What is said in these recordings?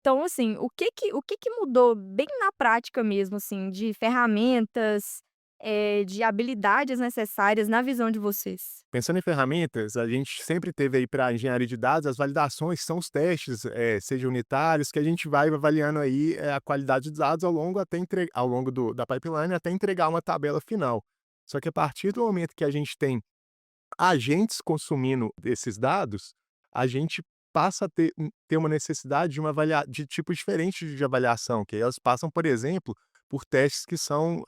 Então, assim, o que que mudou bem na prática mesmo, assim, de ferramentas, de habilidades necessárias na visão de vocês? Pensando em ferramentas, a gente sempre teve aí para engenharia de dados, as validações são os testes, seja unitários, que a gente vai avaliando aí, a qualidade dos dados ao longo da pipeline até entregar uma tabela final. Só que a partir do momento que a gente tem agentes consumindo esses dados, a gente passa a ter uma necessidade de tipo diferente de avaliação, que aí elas passam, por exemplo, por testes que são,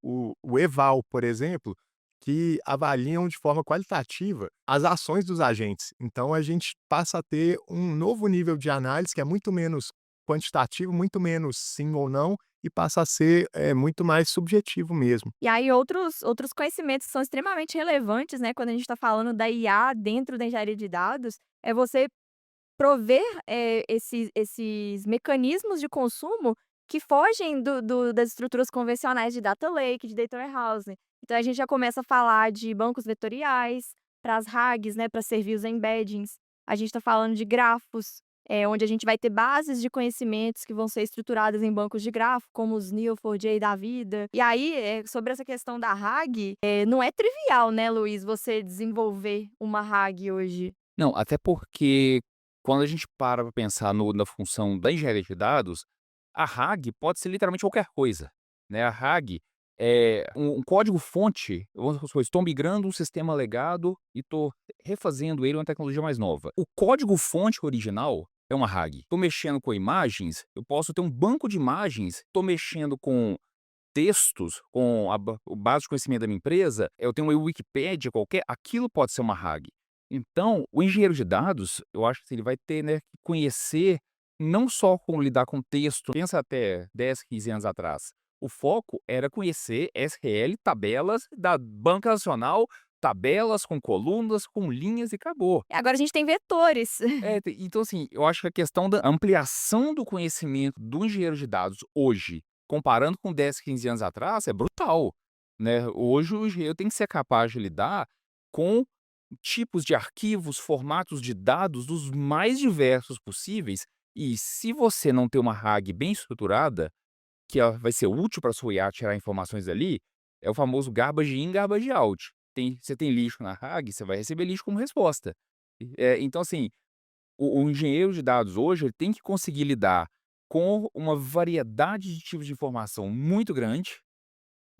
o eval, por exemplo, que avaliam de forma qualitativa as ações dos agentes. Então a gente passa a ter um novo nível de análise que é muito menos quantitativo, muito menos sim ou não, e passa a ser, muito mais subjetivo mesmo. E aí outros conhecimentos que são extremamente relevantes, né, quando a gente está falando da IA dentro da engenharia de dados, é você prover, esses mecanismos de consumo que fogem das estruturas convencionais de data lake, de data warehouse. Então a gente já começa a falar de bancos vetoriais, para as RAGs, né, para servir os embeddings. A gente está falando de grafos, onde a gente vai ter bases de conhecimentos que vão ser estruturadas em bancos de grafo, como os Neo4j da vida. E aí, sobre essa questão da RAG, não é trivial, né, Luiz, você desenvolver uma RAG hoje. Não, até porque quando a gente para pra pensar na função da engenharia de dados, a RAG pode ser literalmente qualquer coisa, né. A RAG é um código-fonte, vamos supor, estou migrando um sistema legado e estou refazendo ele uma tecnologia mais nova. O código-fonte original é uma RAG. Estou mexendo com imagens, eu posso ter um banco de imagens, estou mexendo com textos, com o base de conhecimento da minha empresa, eu tenho uma Wikipédia qualquer, aquilo pode ser uma RAG. Então, o engenheiro de dados, eu acho que ele vai ter, né, que conhecer não só como lidar com texto, pensa até 10, 15 anos atrás. O foco era conhecer SQL, tabelas da banca nacional, tabelas com colunas, com linhas e acabou. Agora a gente tem vetores. Então assim, eu acho que a questão da ampliação do conhecimento do engenheiro de dados hoje, comparando com 10, 15 anos atrás, é brutal, né. Hoje o engenheiro tem que ser capaz de lidar com tipos de arquivos, formatos de dados dos mais diversos possíveis, e se você não ter uma RAG bem estruturada, que ela vai ser útil para sua IA tirar informações dali, é o famoso garbage in, garbage out. Você tem lixo na RAG, você vai receber lixo como resposta. Então assim, o engenheiro de dados hoje, ele tem que conseguir lidar com uma variedade de tipos de informação muito grande,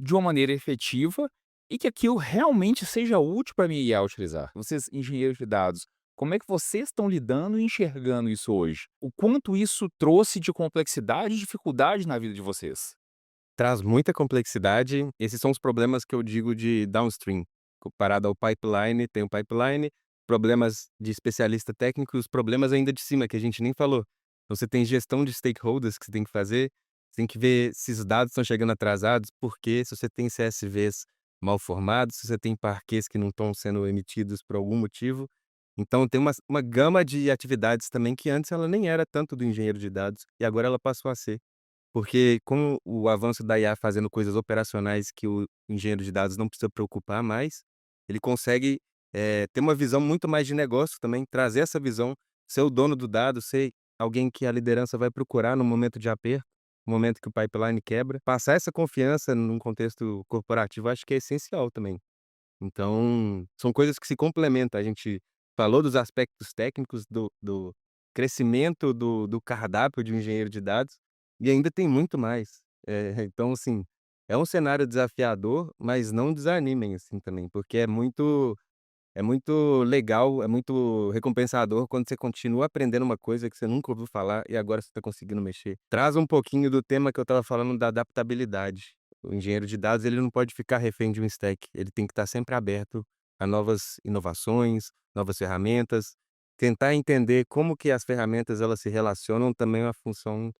de uma maneira efetiva, e que aquilo realmente seja útil para minha IA utilizar. Vocês, engenheiros de dados, como é que vocês estão lidando e enxergando isso hoje? O quanto isso trouxe de complexidade e dificuldade na vida de vocês? Traz muita complexidade, esses são os problemas que eu digo de downstream, comparado ao pipeline, tem o pipeline, problemas de especialista técnico e os problemas ainda de cima, que a gente nem falou. Então você tem gestão de stakeholders que você tem que fazer, você tem que ver se os dados estão chegando atrasados, porque se você tem CSVs mal formados, se você tem parquês que não estão sendo emitidos por algum motivo. Então tem uma gama de atividades também que antes ela nem era tanto do engenheiro de dados, e agora ela passou a ser. Porque com o avanço da IA fazendo coisas operacionais que o engenheiro de dados não precisa preocupar mais, ele consegue, ter uma visão muito mais de negócio também, trazer essa visão, ser o dono do dado, ser alguém que a liderança vai procurar no momento de aperto, no momento que o pipeline quebra. Passar essa confiança num contexto corporativo, acho que é essencial também. Então, são coisas que se complementam. A gente falou dos aspectos técnicos do crescimento do cardápio de um engenheiro de dados, e ainda tem muito mais. Então, assim, é um cenário desafiador, mas não desanimem, assim, também, porque é muito legal, é muito recompensador quando você continua aprendendo uma coisa que você nunca ouviu falar e agora você está conseguindo mexer. Traz um pouquinho do tema que eu estava falando da adaptabilidade. O engenheiro de dados, ele não pode ficar refém de um stack, ele tem que estar sempre aberto a novas inovações, novas ferramentas. Tentar entender como que as ferramentas elas se relacionam também é uma função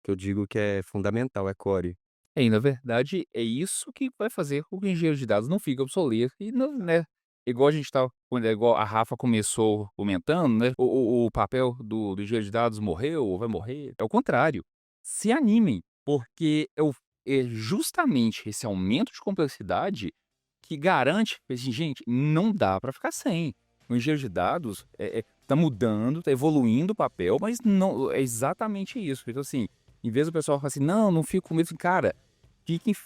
que eu digo que é fundamental, é core. E na verdade, é isso que vai fazer com que o engenheiro de dados não fique obsoleto e não, né, igual a gente tá quando é igual a Rafa começou comentando, né, o papel do engenheiro de dados morreu ou vai morrer, é o contrário. Se animem, porque é justamente esse aumento de complexidade que garante, assim: "Gente, não dá para ficar sem". O engenheiro de dados tá mudando, tá evoluindo o papel, mas não é exatamente isso. Então, assim, em vez do pessoal falar assim, não fico com medo, cara,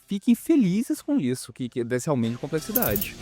fiquem felizes com isso, que desse aumento de complexidade.